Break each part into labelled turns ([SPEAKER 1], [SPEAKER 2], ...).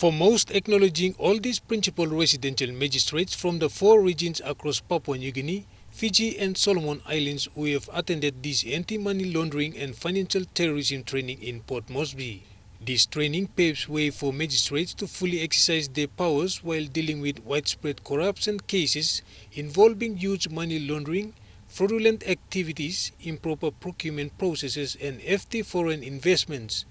[SPEAKER 1] Foremost acknowledging all these principal residential magistrates from the 4 regions across Papua New Guinea, Fiji and Solomon Islands who have attended this anti-money laundering and financial terrorism training in Port Moresby. This training paves way for magistrates to fully exercise their powers while dealing with widespread corruption cases involving huge money laundering, fraudulent activities, improper procurement processes and hefty foreign investments.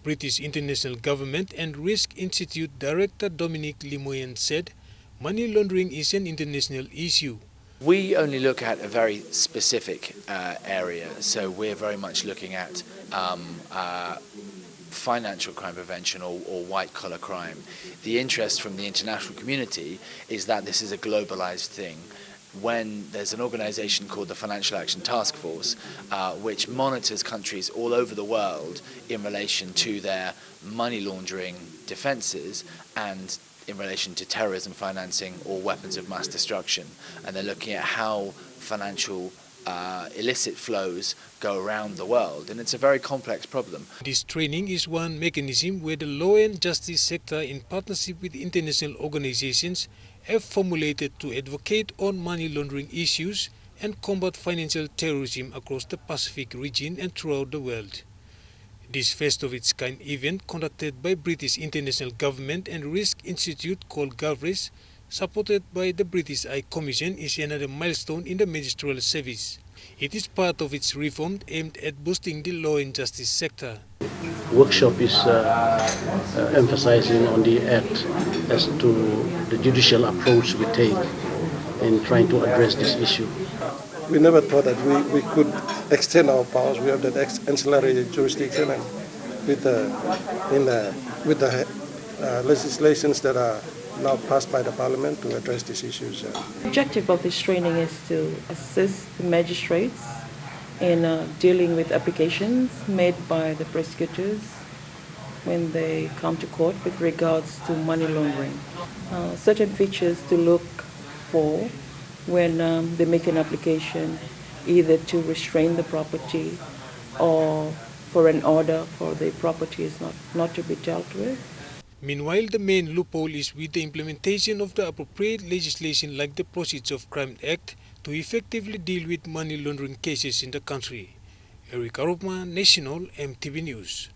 [SPEAKER 1] British International Government and Risk Institute Director Dominic Limoyen said, money laundering is an international issue.
[SPEAKER 2] We only look at a very specific area, so we're very much looking at financial crime prevention or white-collar crime. The interest from the international community is that this is a globalized thing. When there's an organization called the Financial Action Task Force, which monitors countries all over the world in relation to their money laundering defenses and in relation to terrorism financing or weapons of mass destruction. And they're looking at how financial illicit flows go around the world, and it's a very complex problem.
[SPEAKER 1] This training is one mechanism where the law and justice sector, in partnership with international organizations, have formulated to advocate on money laundering issues and combat financial terrorism across the Pacific region and throughout the world. This first of its kind event, conducted by British International Government and Risk Institute called GovRIS, supported by the British High Commission, is another milestone in the magisterial service. It is part of its reform aimed at boosting the law and justice sector.
[SPEAKER 3] Workshop is emphasizing on the Act as to the judicial approach we take in trying to address this issue.
[SPEAKER 4] We never thought that we could extend our powers. We have that ancillary jurisdiction, and with the legislations that are now passed by the Parliament to address these issues.
[SPEAKER 5] The objective of this training is to assist the magistrates in dealing with applications made by the prosecutors when they come to court with regards to money laundering. Certain features to look for when they make an application, either to restrain the property or for an order for the property is not to be dealt with.
[SPEAKER 1] Meanwhile, the main loophole is with the implementation of the appropriate legislation like the Proceeds of Crime Act to effectively deal with money laundering cases in the country. Eric Arupma, National MTV News.